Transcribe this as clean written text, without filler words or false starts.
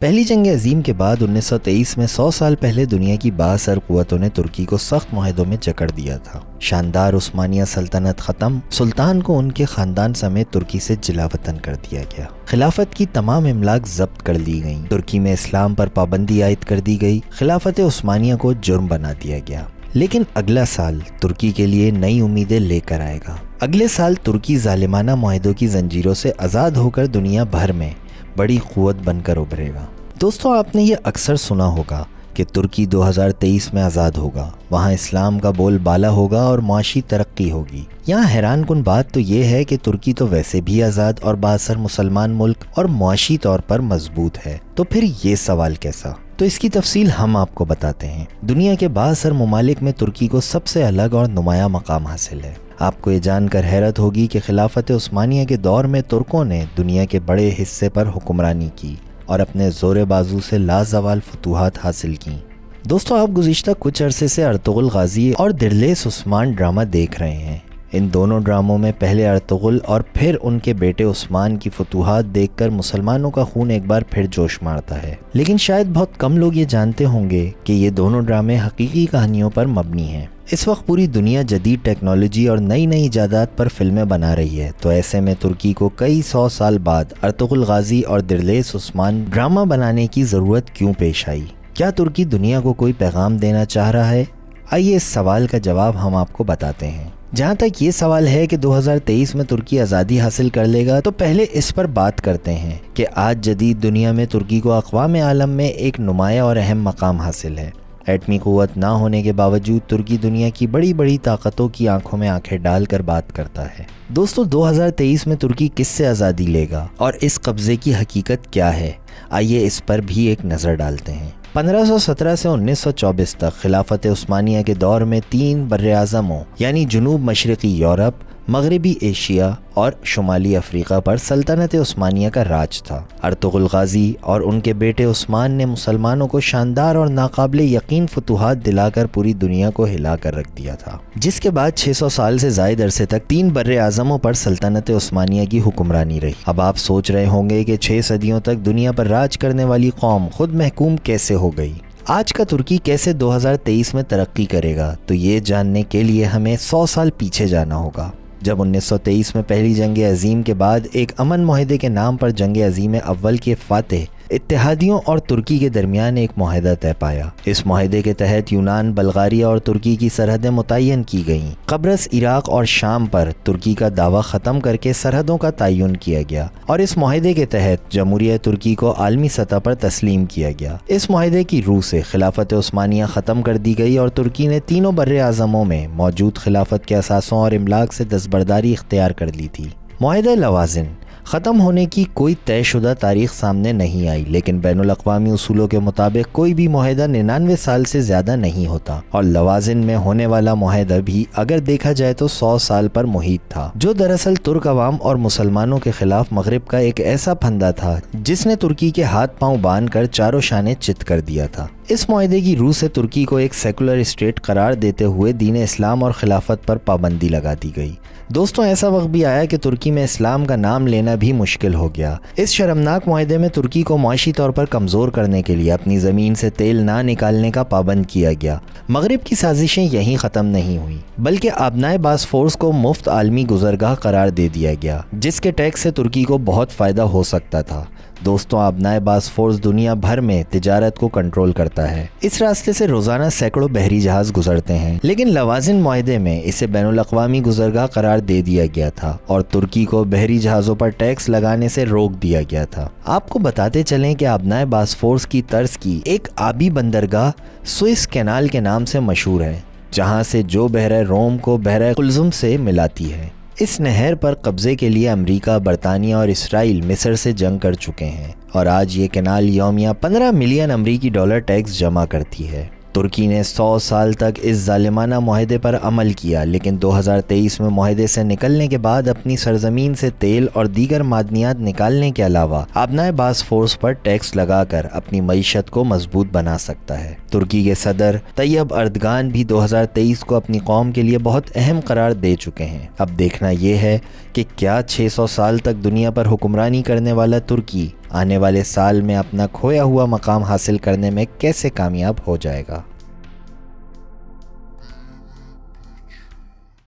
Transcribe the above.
पहली जंग अजीम के बाद 1923 में 100 साल पहले दुनिया की बासर कुव्वतों ने तुर्की को सख्त मुआहदों में जकड़ दिया था। शानदार उस्मानिया सल्तनत खत्म, सुल्तान को उनके खानदान समेत तुर्की से जिलावतन कर दिया गया। खिलाफत की तमाम इमलाक जब्त कर ली गईं। तुर्की में इस्लाम पर पाबंदी आयद कर दी गई। खिलाफत उस्मानिया को जुर्म बना दिया गया। लेकिन अगला साल तुर्की के लिए नई उम्मीदें लेकर आएगा। अगले साल तुर्की जालिमाना मुआहदों की जंजीरों से आज़ाद होकर दुनिया भर में बड़ी कुव्वत बनकर उभरेगा। दोस्तों, आपने ये अक्सर सुना होगा कि तुर्की 2023 में आज़ाद होगा, वहाँ इस्लाम का बोलबाला होगा और माशी तरक्की होगी। यहाँ हैरान कुन बात तो ये है कि तुर्की तो वैसे भी आज़ाद और बासर मुसलमान मुल्क और माशी तौर पर मजबूत है, तो फिर ये सवाल कैसा? तो इसकी तफसील हम आपको बताते हैं। दुनिया के बासर ममालिक में तुर्की को सबसे अलग और नुमाया मकाम हासिल है। आपको ये जानकर हैरत होगी कि खिलाफत उस्मानिया के दौर में तुर्कों ने दुनिया के बड़े हिस्से पर हुक्मरानी की और अपने जोरे बाजू से लाजवाल फतूहात हासिल की। दोस्तों, आप गुज़िश्ता कुछ अरसे से अर्तुगरुल गाजी और दिरलेस उस्मान ड्रामा देख रहे हैं। इन दोनों ड्रामों में पहले अर्तुगरुल और फिर उनके बेटे उस्मान की फतूहात देखकर मुसलमानों का खून एक बार फिर जोश मारता है। लेकिन शायद बहुत कम लोग ये जानते होंगे कि ये दोनों ड्रामे हकीकी कहानियों पर मबनी हैं। इस वक्त पूरी दुनिया जदीद टेक्नोलॉजी और नई नई इजादात पर फिल्में बना रही है, तो ऐसे में तुर्की को कई 100 साल बाद अर्तुगरुल गाजी और दिरलेस उस्मान ड्रामा बनाने की ज़रूरत क्यों पेश आई? क्या तुर्की दुनिया को कोई पैगाम देना चाह रहा है? आइए इस सवाल का जवाब हम आपको बताते हैं। जहाँ तक ये सवाल है कि 2023 में तुर्की आज़ादी हासिल कर लेगा, तो पहले इस पर बात करते हैं कि आज जदीद दुनिया में तुर्की को अक़वाम आलम में एक नुमाया और अहम मकाम हासिल है। एटमी क़ुव्वत ना होने के बावजूद तुर्की दुनिया की बड़ी बड़ी ताकतों की आंखों में आंखें डालकर बात करता है। दोस्तों, 2023 में तुर्की किससे आज़ादी लेगा और इस कब्ज़े की हकीकत क्या है? आइए इस पर भी एक नज़र डालते हैं। 1517 से 1924 तक खिलाफत उस्मानिया के दौर में 3 बर्र-ए-आज़मों यानी जनूब मशरक़ी यूरोप, मगरबी एशिया और शुमाली अफ्रीका पर सल्तनत उस्मानिया का राज था। अर्तुगरुल गाजी और उनके बेटे उस्मान ने मुसलमानों को शानदार और नाकाबिले यकीन फतूहात दिलाकर पूरी दुनिया को हिला कर रख दिया था, जिसके बाद 600 साल से ज़ायद अरसे तक 3 बर्र-ए-आज़मों पर सल्तनत उस्मानिया की हुक्मरानी रही। अब आप सोच रहे होंगे कि 6 सदियों तक दुनिया पर राज करने वाली कौम खुद महकूम कैसे हो गई? आज का तुर्की कैसे 2023 में तरक्की करेगा? तो ये जानने के लिए हमें 100 साल पीछे जाना होगा, जब 1923 में पहली जंग अजीम के बाद एक अमन मुआहदे के नाम पर जंग अजीम अव्वल के फातेह इत्तेहादियों और तुर्की के दरमियान एक मुआहदा तय पाया। इस मुआहदे के तहत यूनान, बल्गारिया और तुर्की की सरहदें मुतय्यन की गईं। कब्रस, इराक और शाम पर तुर्की का दावा ख़त्म करके सरहदों का तयन किया गया और इस मुआहदे के तहत जमहूरियत तुर्की को आलमी सतह पर तस्लीम किया गया। इस मुआहदे की रूह से खिलाफत उस्मानिया ख़त्म कर दी गई और तुर्की ने तीनों बर्र-ए-आज़मों में मौजूद खिलाफत के असासों और इमलाक से दस्तबरदारी इख्तियार कर ली थी। मुआहदा लवाज़िन ख़त्म होने की कोई तयशुदा तारीख सामने नहीं आई, लेकिन बैनुल अक़वामी उसूलों के मुताबिक कोई भी मुआहदा 99 साल से ज़्यादा नहीं होता और लवाज़िन में होने वाला मुआहदा भी अगर देखा जाए तो 100 साल पर मुहित था, जो दरअसल तुर्क अवाम और मुसलमानों के खिलाफ मगरिब का एक ऐसा फंदा था जिसने तुर्की के हाथ पांव बांध कर चारों शाने चित कर दिया था। इस मुआहदे की रूह से तुर्की को एक सेकुलर स्टेट करार देते हुए दीन इस्लाम और खिलाफत पर पाबंदी लगा दी गई। दोस्तों, ऐसा वक्त भी आया कि तुर्की में इस्लाम का नाम लेना भी मुश्किल हो गया। इस शर्मनाक मुआहदे में तुर्की को माशी तौर पर कमज़ोर करने के लिए अपनी ज़मीन से तेल ना निकालने का पाबंद किया गया। मगरिब की साजिशें यहीं ख़त्म नहीं हुई, बल्कि आबनाए बासफोर्स को मुफ्त आलमी गुज़रगाह करार दे दिया गया, जिसके टैक्स से तुर्की को बहुत फ़ायदा हो सकता था। दोस्तों, आबनाए बासफोर्स दुनिया भर में तिजारत को कंट्रोल करता है। इस रास्ते से रोज़ाना सैकड़ों बहरी जहाज़ गुजरते हैं, लेकिन लवाज़िन मुआहदे में इसे बैनुल अक़वामी गुज़रगाह करार दे दिया गया था और तुर्की को बहरी जहाज़ों पर टैक्स लगाने से रोक दिया गया था। आपको बताते चलें कि आबनाए बासफोर्स की तर्ज की एक आबी बंदरगाह सुएज़ कैनाल के नाम से मशहूर है, जहाँ से जो बहरा रोम को बहरा कुल्ज़ुम से मिलाती है। इस नहर पर कब्ज़े के लिए अमेरिका, बरतानिया और इसराइल मिस्र से जंग कर चुके हैं और आज ये कैनाल यौमिया 15 मिलियन अमरीकी डॉलर टैक्स जमा करती है। तुर्की ने 100 साल तक इस जालिमाना मुआहदे पर अमल किया, लेकिन 2023 में मुआहदे से निकलने के बाद अपनी सरजमीन से तेल और दीगर मादनियात निकालने के अलावा आबनाए बासफोर्स पर टैक्स लगाकर अपनी मईशत को मजबूत बना सकता है। तुर्की के सदर तैयब अर्दगान भी 2023 को अपनी कौम के लिए बहुत अहम करार दे चुके हैं। अब देखना यह है कि क्या 600 साल तक दुनिया पर हुक्मरानी करने वाला तुर्की आने वाले साल में अपना खोया हुआ मकाम हासिल करने में कैसे कामयाब हो जाएगा।